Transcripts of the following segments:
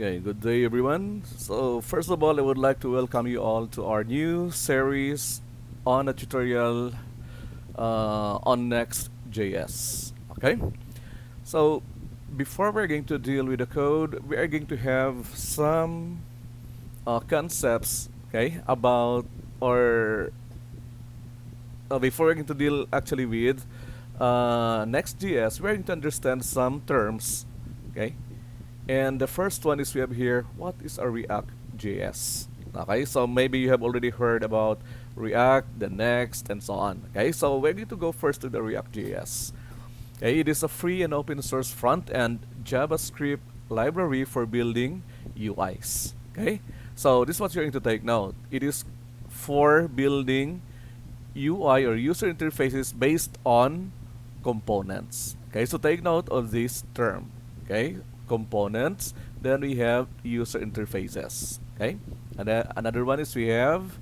Okay, good day everyone. So first of all, I would like to welcome you all to our new series on a tutorial on Next.js. Okay, so before we're going to deal with the code, we are going to have some concepts, okay, about or before we're going to deal actually with Next.js, we're going to understand some terms, okay. And the first one is we have here, what is a React JS? Okay, so maybe you have already heard about React, the Next, and so on. Okay, so we're going to go first to the React JS. Okay, it is a free and open source front-end JavaScript library for building UIs. Okay, so this is what you're going to take note. It is for building UI or user interfaces based on components. Okay, so take note of this term. Okay, components. Then we have user interfaces. Okay, and then another one is we have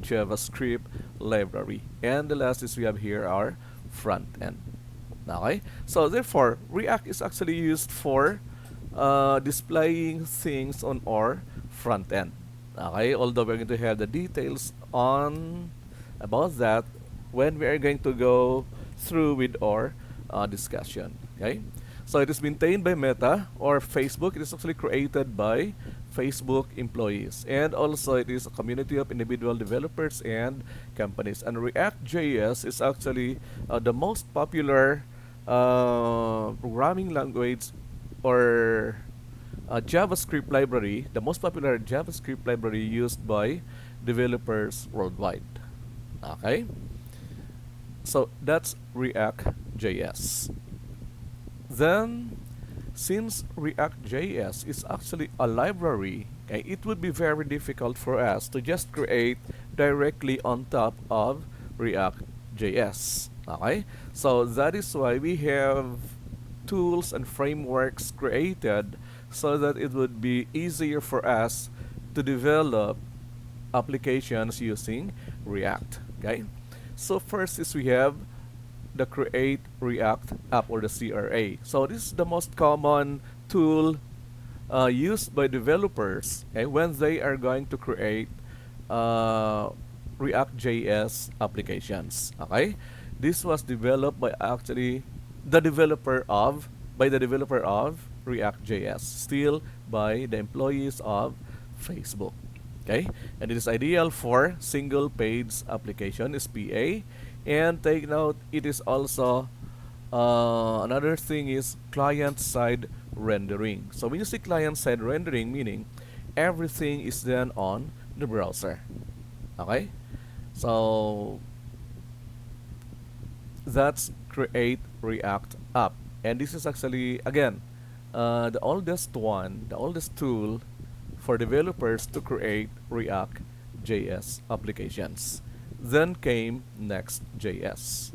JavaScript library, and the last is we have here our front end. Okay, so therefore React is actually used for displaying things on our front end. Okay, although we're going to have the details on about that when we are going to go through with our discussion. Okay, so it is maintained by Meta or Facebook. It is actually created by Facebook employees, and also it is a community of individual developers and companies. And React JS is actually the most popular programming language or JavaScript library, the most popular JavaScript library used by developers worldwide. Okay, so that's React JS. Then, since React JS is actually a library, okay, it would be very difficult for us to just create directly on top of React JS. Okay, so that is why we have tools and frameworks created so that it would be easier for us to develop applications using React. Okay, so first is we have the Create React App or the CRA. So this is the most common tool used by developers, okay, when they are going to create React JS applications. Okay, this was developed by actually the developer of React JS, still by the employees of Facebook. Okay, and it is ideal for single page application SPA. And take note, it is also another thing is client side rendering. So when you say client side rendering, meaning everything is done on the browser. Okay, so that's Create React App, and this is actually again the oldest one, the oldest tool for developers to create React JS applications. Then came Next.js.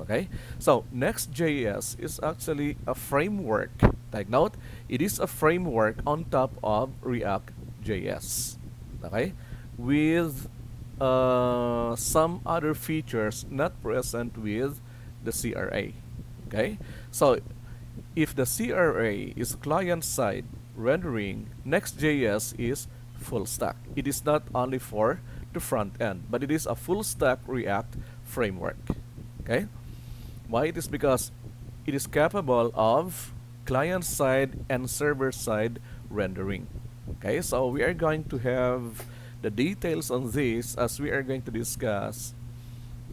Okay, so Next.js is actually a framework. Take note, it is a framework on top of React.js. Okay, with some other features not present with the CRA. Okay, so if the CRA is client-side rendering, Next.js is full stack. It is not only for the front end, but it is a full stack React framework. Okay, why? It is because it is capable of client-side and server-side rendering. Okay, so we are going to have the details on this as we are going to discuss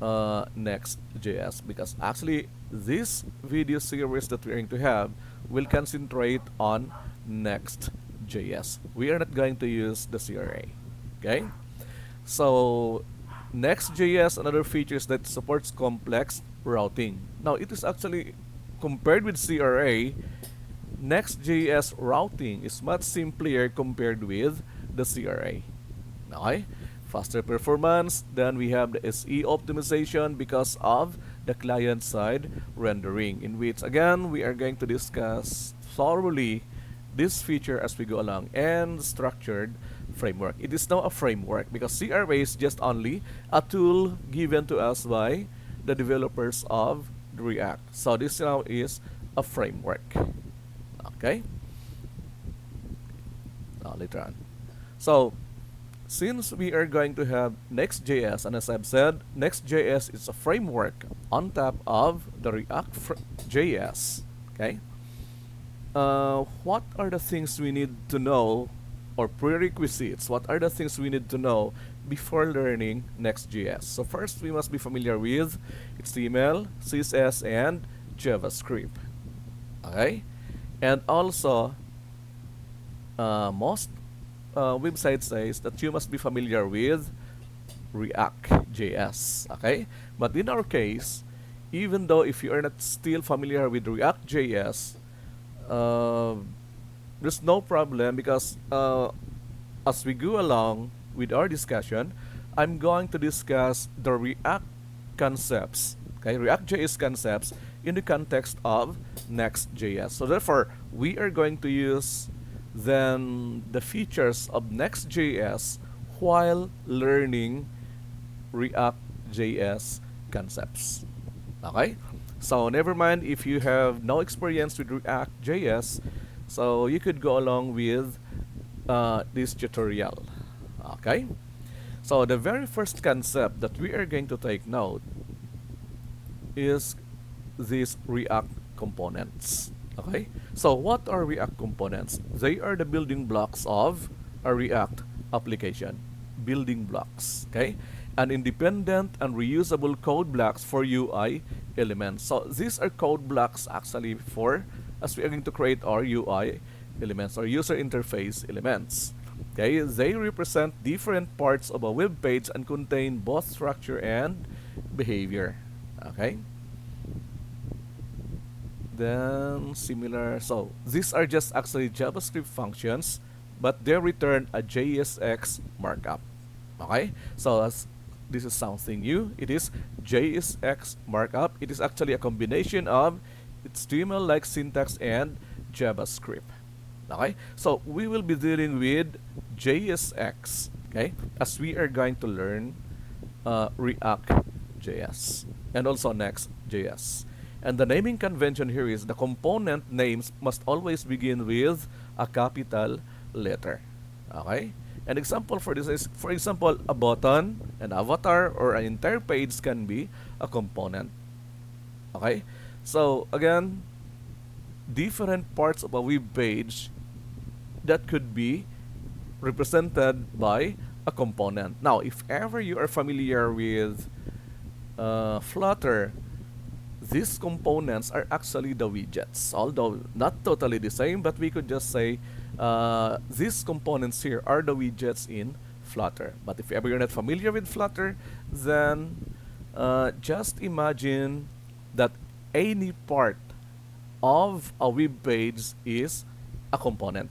Next.js, because actually this video series that we're going to have will concentrate on Next.js. We are not going to use the CRA. Okay, so Next.js, another features that supports complex routing. Now it is actually compared with CRA, Next.js routing is much simpler compared with the CRA. Okay, faster performance. Then we have the SE optimization because of the client-side rendering, in which again we are going to discuss thoroughly this feature as we go along. And structured framework. It is now a framework because CRA is just only a tool given to us by the developers of React. So this now is a framework. Okay. later on. So since we are going to have Next.js, and as I've said, Next.js is a framework on top of the React.js. Okay. What are the things we need to know, or prerequisites? What are the things we need to know before learning Next.js? So first, we must be familiar with HTML, CSS, and JavaScript. Okay, and also most website says that you must be familiar with React.js. Okay, but in our case, even though if you are not still familiar with React.js, uh, there's no problem because as we go along with our discussion, I'm going to discuss the React concepts, okay, React.js concepts in the context of Next.js. So therefore, we are going to use then the features of Next.js while learning React.js concepts. Okay? So never mind if you have no experience with React.js, so you could go along with this tutorial. Okay? So the very first concept that we are going to take note is these React components. Okay? So what are React components? They are the building blocks of a React application. Building blocks. Okay? And independent and reusable code blocks for UI elements. So these are code blocks actually for as we are going to create our UI elements or user interface elements. Okay, they represent different parts of a web page and contain both structure and behavior. Okay. Then similar, so these are just actually JavaScript functions, but they return a JSX markup. Okay, so as this is something new, it is JSX markup. It is actually a combination of HTML-like syntax and JavaScript. Okay, so we will be dealing with JSX, okay, as we are going to learn React.js and also Next.js. And the naming convention here is the component names must always begin with a capital letter. Okay? An example for this is, for example, a button, an avatar, or an entire page can be a component. Okay? So, again, different parts of a web page that could be represented by a component. Now, if ever you are familiar with Flutter, these components are actually the widgets, although not totally the same, but we could just say these components here are the widgets in Flutter. But if ever you're not familiar with Flutter, then just imagine that any part of a web page is a component.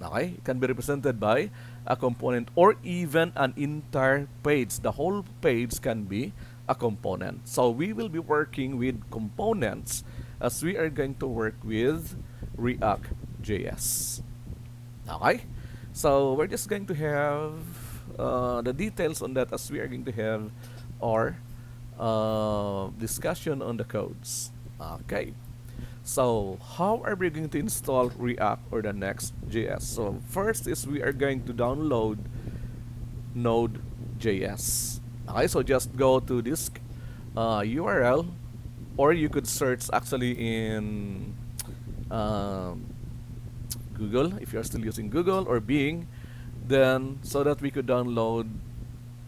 Okay? It can be represented by a component or even an entire page. The whole page can be a component. So we will be working with components as we are going to work with React.js. Okay? So we're just going to have the details on that as we are going to have our discussion on the codes. Okay. So how are we going to install React or the Next.js? So first is we are going to download Node.js. Okay, so just go to this URL, or you could search actually in Google if you're still using Google or Bing, then so that we could download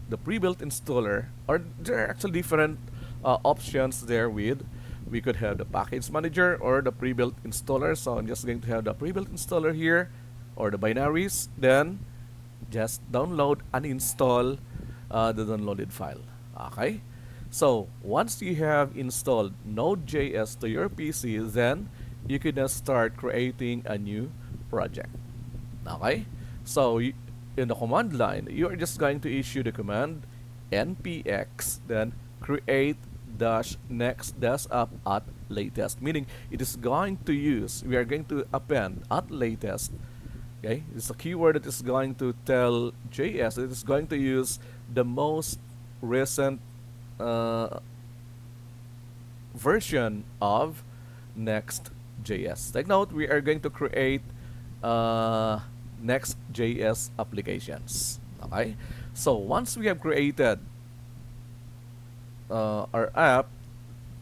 the pre-built installer, or there are actually different options there with. We could have the package manager or the pre-built installer. So I'm just going to have the pre-built installer here, or the binaries. Then just download and install the downloaded file. Okay. So once you have installed Node.js to your PC, then you can now start creating a new project. Okay. So in the command line, you are just going to issue the command npx then create dash next dash up at latest, meaning it is going to use, we are going to append at latest. Okay, it's a keyword that is going to tell JS it is going to use the most recent version of Next.js. Take note, we are going to create Next.js applications. Okay, so once we have created our app,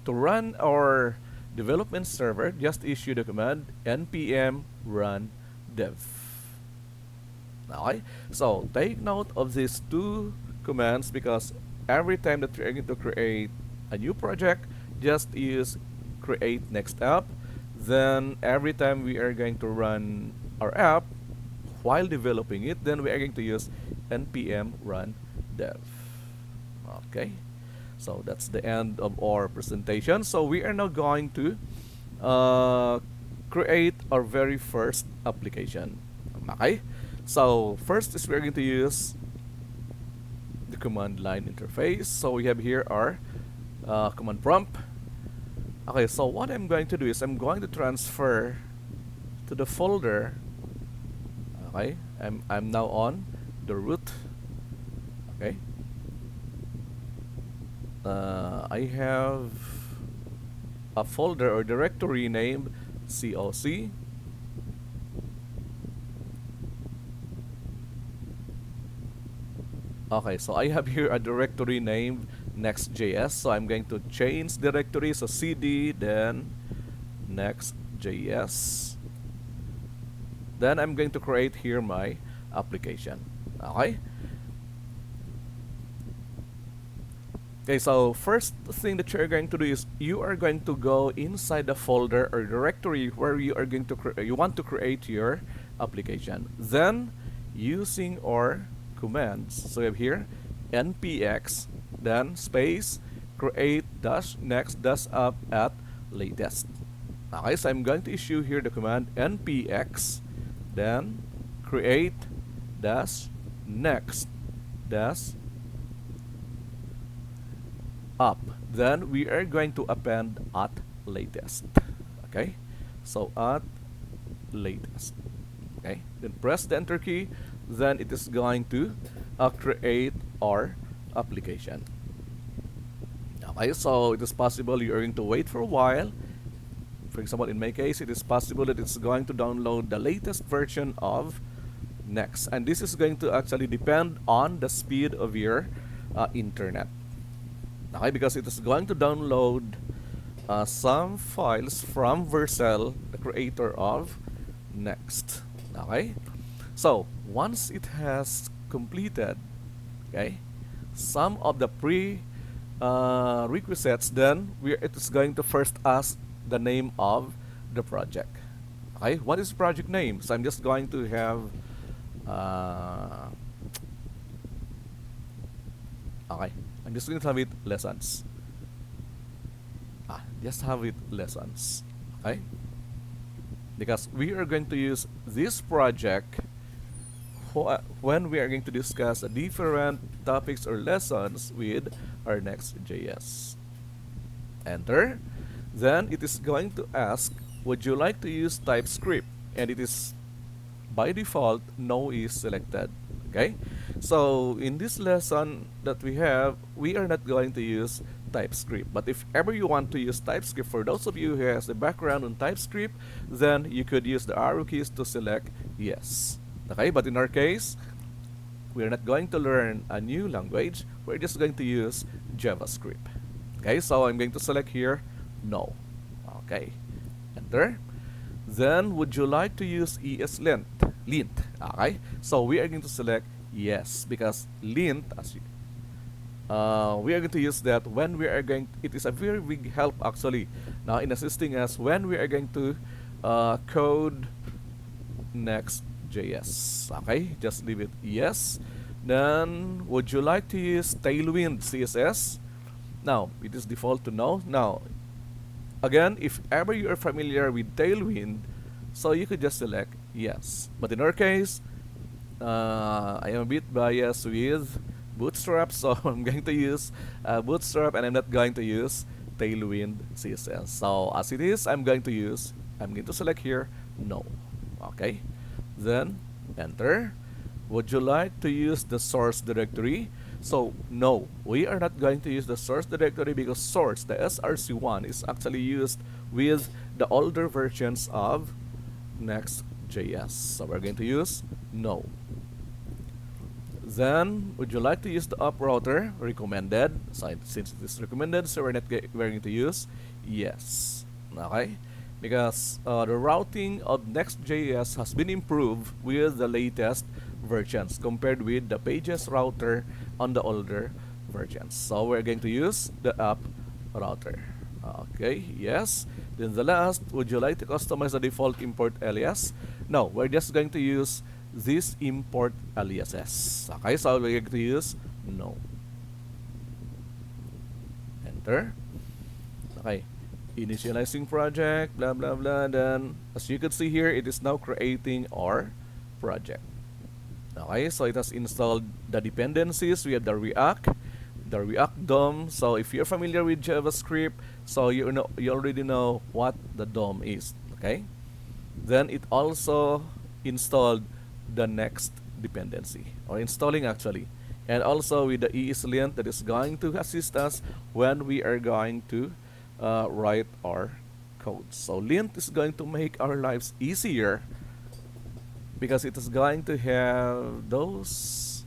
to run our development server, just issue the command npm run dev. Okay, so take note of these two commands because every time that you're going to create a new project, just use create next app. Then every time we are going to run our app while developing it, then we are going to use npm run dev. Okay, so that's the end of our presentation. So we are now going to create our very first application. Okay, so first is we're going to use the command line interface. So we have here our command prompt. Okay, so what I'm going to do is I'm going to transfer to the folder. Okay, I'm now on the root. Okay, I have a folder or directory named COC. Okay, so I have here a directory named Next.js. So I'm going to change directory. So cd, then Next.js. Then I'm going to create here my application. Okay. Okay, so first thing that you're going to do is you are going to go inside the folder or directory where you are going to you want to create your application. Then using our commands, so we have here npx, then space create dash next dash app at latest. Okay, so I'm going to issue here the command npx, then create dash next dash up. Then we are going to append at latest. Okay, so at latest. Okay, then press the enter key. Then it is going to create our application. Okay, so it is possible you are going to wait for a while. For example, in my case, it is possible that it's going to download the latest version of Next, and this is going to actually depend on the speed of your internet. Okay, because it is going to download some files from Vercel, the creator of Next. Okay, so once it has completed, okay, some of the requisites, then it is going to first ask the name of the project. Okay, what is project name? So I'm just going to have okay, I'm just going to have it lessons. Just have it lessons. Okay, because we are going to use this project when we are going to discuss different topics or lessons with our Next.js. Enter. Then it is going to ask, would you like to use TypeScript? And it is by default no is selected. Okay, so in this lesson that we have, we are not going to use TypeScript, but if ever you want to use TypeScript, for those of you who has a background on TypeScript, then you could use the arrow keys to select yes. Okay, but in our case, we're not going to learn a new language, we're just going to use JavaScript. Okay, so I'm going to select here no. Okay, enter. Then would you like to use ESLint? Lint. Okay, so we are going to select yes, because lint, as you, we are going to use that when we are going, it is a very big help actually now in assisting us when we are going to code Next.js. Okay, just leave it yes. Then would you like to use Tailwind CSS? Now it is default to no. Now again, if ever you are familiar with Tailwind, so you could just select yes. But in our case, I am a bit biased with Bootstrap, so I'm going to use Bootstrap, and I'm not going to use Tailwind CSS. So as it is, I'm going to select here no. Okay, then enter. Would you like to use the source directory? So no, we are not going to use the source directory because source, the SRC1, is actually used with the older versions of Next JS. So we're going to use no. Then, would you like to use the up router? Recommended. So since it is recommended, so we're going to use yes. Okay? Because the routing of Next.js has been improved with the latest versions compared with the Pages router on the older versions. So we're going to use the up router. Okay, yes. Then the last, would you like to customize the default import alias? No, we're just going to use this import aliases. Okay, so we're going to use no. Enter. Okay, initializing project, blah blah blah. Then, as you can see here, it is now creating our project. Okay, so it has installed the dependencies. We have the React DOM. So if you're familiar with JavaScript, so you already know what the DOM is. Okay, then it also installed the next dependency, or installing actually, and also with the ESLint that is going to assist us when we are going to write our code. So lint is going to make our lives easier because it is going to have those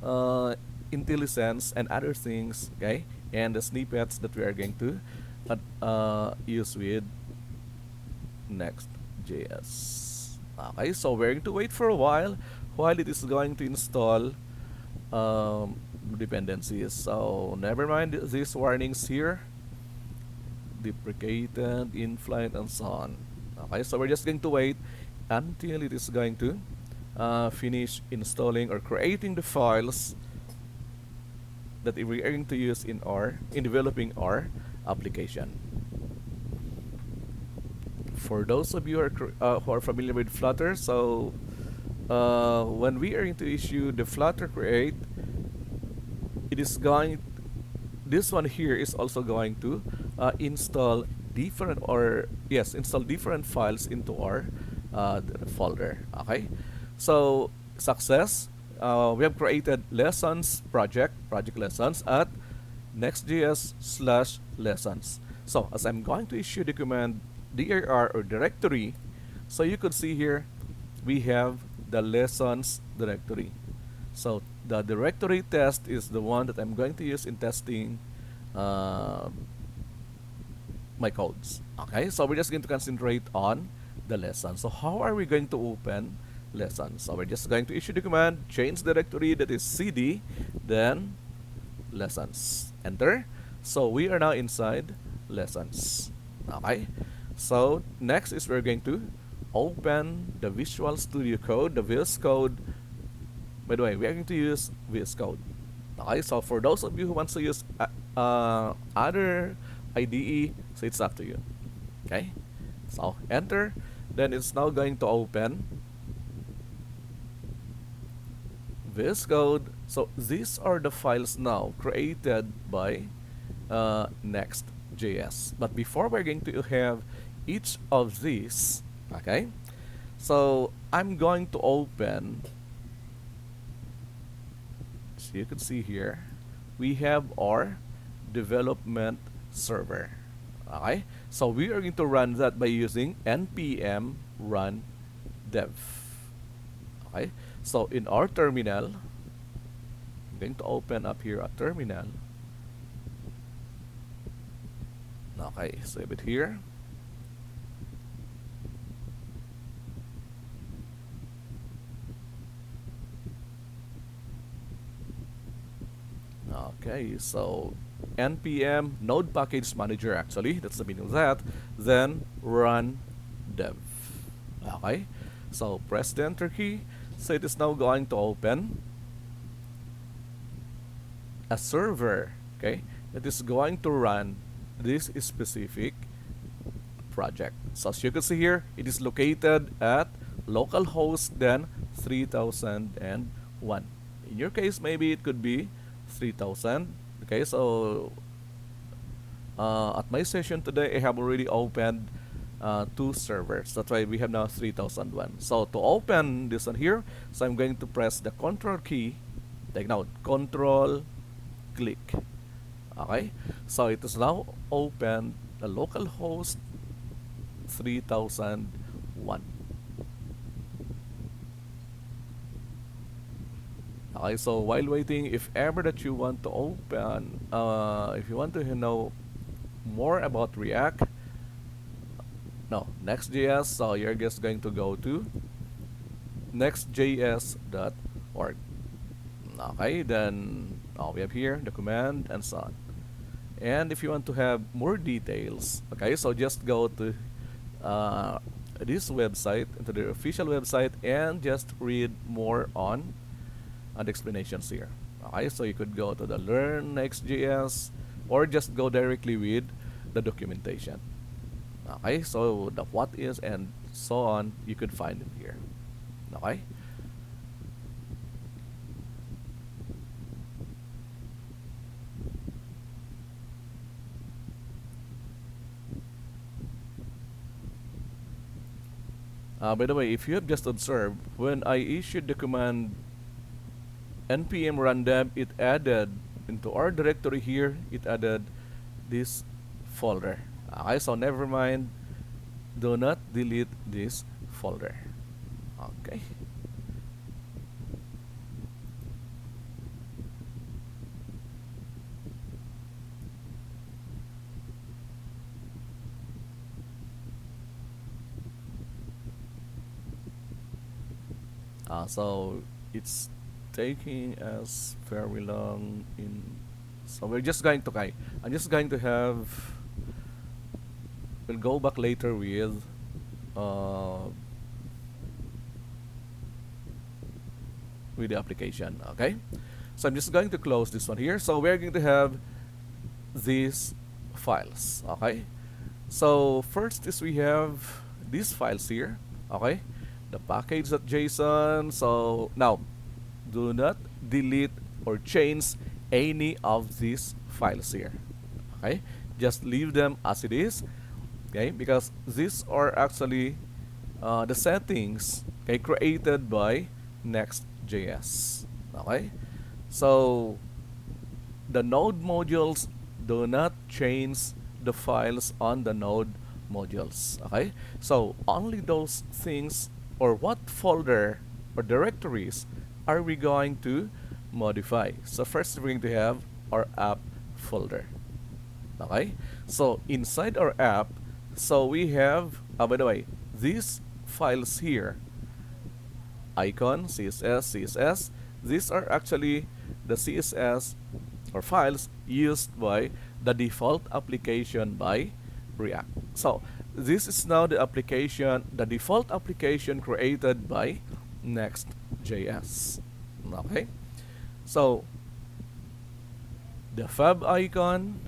IntelliSense and other things, okay, and the snippets that we are going to use with Next.js. Okay, so we're going to wait for a while it is going to install dependencies. So never mind these warnings here, deprecated, in-flight, and so on. Okay, so we're just going to wait until it is going to finish installing or creating the files that we're going to use in developing our application. For those of you who are familiar with Flutter, so when we are going to issue the Flutter create, it is going, this one here is also going to install different files into our folder. Okay, so success. We have created lessons project lessons at Next.js/lessons. So as I'm going to issue the command dir or directory, so you could see here we have the lessons directory. So the directory test is the one that I'm going to use in testing my codes. Okay, so we're just going to concentrate on the lesson. So how are we going to open lessons? So we're just going to issue the command change directory, that is cd, then lessons. Enter. So we are now inside lessons. Okay, so next is we're going to open the Visual Studio Code, the VS Code. By the way, we are going to use VS Code. Okay, so for those of you who want to use other IDE, so it's up to you. Okay, so enter. Then it's now going to open VS Code. So these are the files now created by Next.js. But before we're going to have each of these, okay, so I'm going to open, so you can see here, we have our development server. Okay, so we are going to run that by using npm run dev. Okay, so in our terminal, I'm going to open up here a terminal. Okay, save it here. Okay, so npm node package manager, actually that's the meaning of that, then run dev. Okay, so press the enter key. So it is now going to open a server, okay, that is going to run this specific project. So as you can see here, it is located at localhost then 3001. In your case, maybe it could be 3000. Okay, so at my session today, I have already opened 2 servers. That's why we have now 3001. So to open this one here, so I'm going to press the control key. Take note, control click. Okay, so it is now open the localhost 3001. Okay, so while waiting, if ever that you want to open, if you want to know more about React, no, Next.js, so you're just going to go to nextjs.org. Okay, then we have here the command and so on. And if you want to have more details, okay, so just go to this website, into the official website, and just read more on the explanations here. Okay, so you could go to the Learn Next.js or just go directly with the documentation. Okay, so the what is and so on, you could find it here. Okay. By the way, if you have just observed, when I issued the command npm run dev, it added into our directory here, it added this folder. Okay, so never mind, do not delete this folder. Okay. So it's taking us very long in, so we're just going to I'm just going to have, we'll go back later with the application. Okay, so I'm just going to close this one here. So we're going to have these files. Okay, so first is we have these files here. Okay, the package.json. So now, do not delete or change any of these files here. Okay, just leave them as it is. Okay, because these are actually the settings, okay, created by Next.js. Okay, so the node modules, do not change the files on the node modules. Okay, so only those things, or what folder or directories are we going to modify. So first we're going to have our app folder. Okay, so inside our app, so we have, by the way, these files here, icon, CSS, these are actually the CSS or files used by the default application by React. So this is now the application, the default application created by Next.js. Okay, so the fab icon,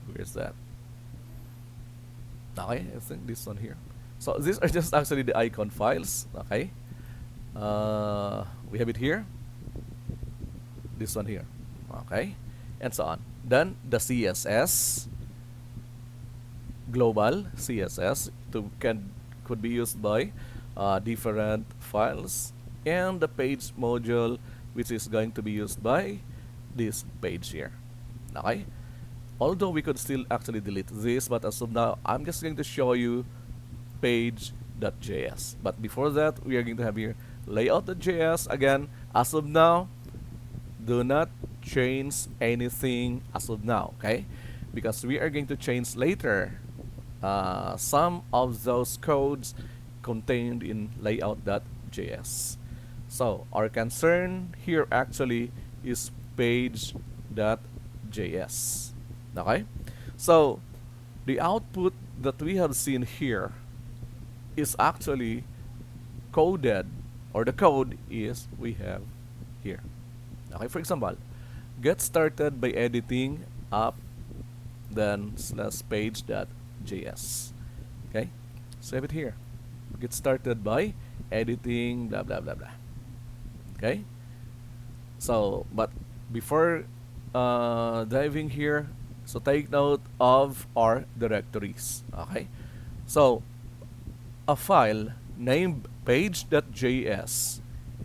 where's that? Okay, I think this one here. So these are just actually the icon files. Okay, we have it here, this one here. Okay, and so on. Then the CSS, global CSS, could be used by different files, and the page module, which is going to be used by this page here. Okay, although we could still actually delete this, but as of now, I'm just going to show you page.js. But before that, we are going to have here layout.js. Again, as of now, do not change anything as of now, okay? Because we are going to change later some of those codes contained in layout.js. So our concern here actually is page.js. Okay, so the output that we have seen here is actually coded, or the code is we have here. Okay, for example, get started by editing app, then slash page.js. Okay, save it here. Get started by editing blah blah blah blah. Okay, so but before diving here, so take note of our directories. Okay, so a file named page.js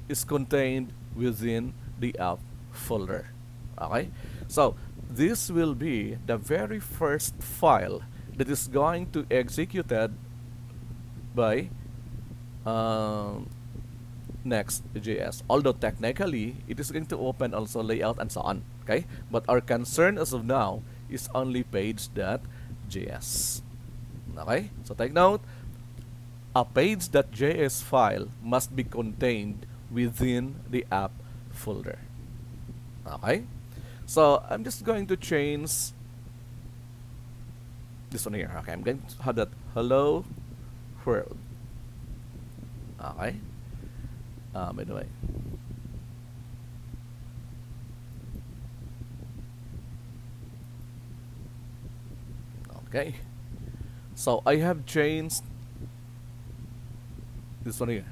is contained within the app folder. Okay, so this will be the very first file that is going to executed by Next.js. Although technically it is going to open also layout and so on. Okay, but our concern as of now is only page.js. Okay, so take note, a page.js file must be contained within the app folder. Okay, so I'm just going to change this one here. Okay, I'm going to have that hello world. Okay, by the way, okay, so I have changed this one here.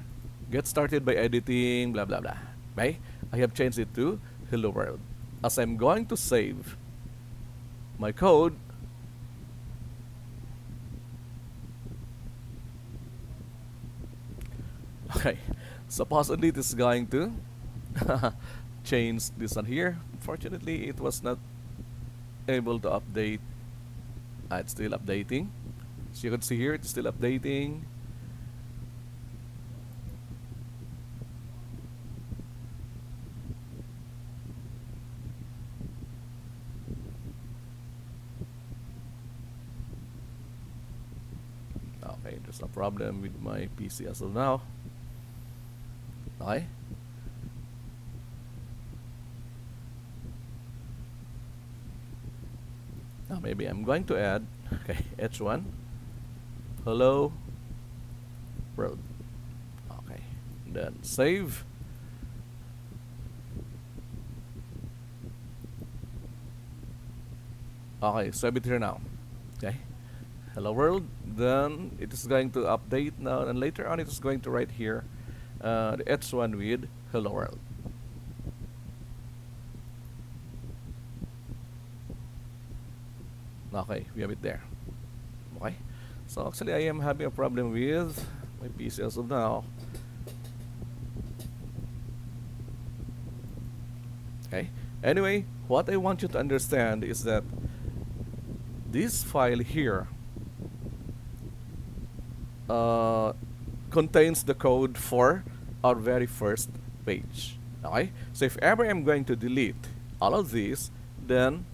Get started by editing, blah blah blah. Okay, I have changed it to hello world. As I'm going to save my code, okay, supposedly this is going to change this one here. Unfortunately, it was not able to update. It's still updating. So you can see here, it's still updating. Okay, there's no problem with my PC as of now. Okay. Now maybe I'm going to add, okay, h1 hello world. Okay, then save. Okay, save it here now. Okay, hello world. Then it is going to update now, and later on it is going to write here the h1 with hello world. Okay, we have it there. Okay, so actually I am having a problem with my PC as of now. Okay, anyway, what I want you to understand is that this file here contains the code for our very first page. Okay, so if ever I'm going to delete all of this, then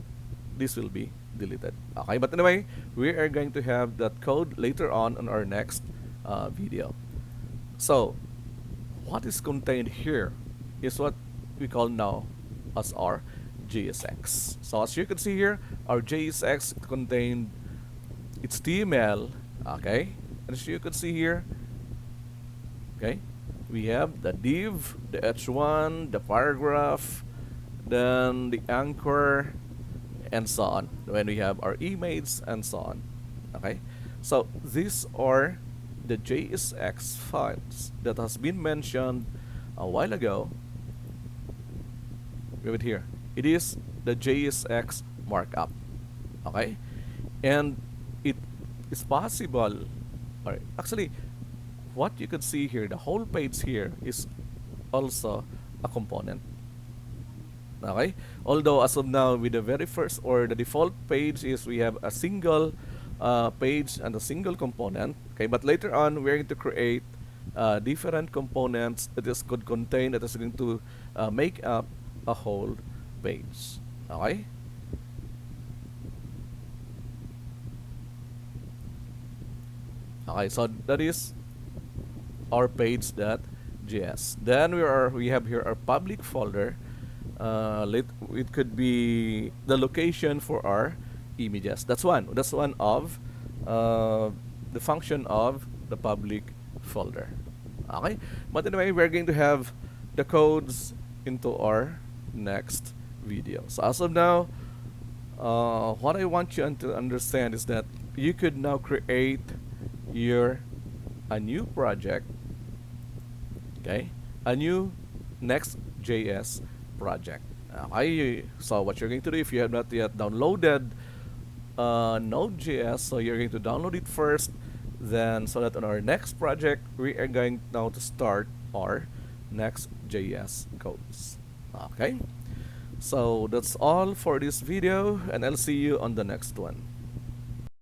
this will be deleted. Okay, but anyway, we are going to have that code later on our next video. So what is contained here is what we call now as our JSX. So as you can see here, our JSX contained HTML. Okay, and as you can see here, okay, we have the div, the h1, the paragraph, then the anchor, and so on. When we have our image and so on. Okay, so these are the JSX files that has been mentioned a while ago. We have it here. It is the JSX markup. Okay, and it is possible, or actually what you could see here, the whole page here is also a component. Okay, although as of now with the very first or the default page is we have a single page and a single component. Okay, but later on we're going to create different components that is could contain, that is going to make up a whole page. Okay, okay, so that is our page.js. Then we have here our public folder. It could be the location for our images. That's one of the function of the public folder. Okay, but anyway, we're going to have the codes into our next video. So as of now, what I want you to understand is that you could now create a new project. Okay, a new Next.js project. Okay, so what you're going to do, if you have not yet downloaded Node.js, so you're going to download it first, then so that on our next project we are going now to start our Next.js codes. Okay, so that's all for this video, and I'll see you on the next one.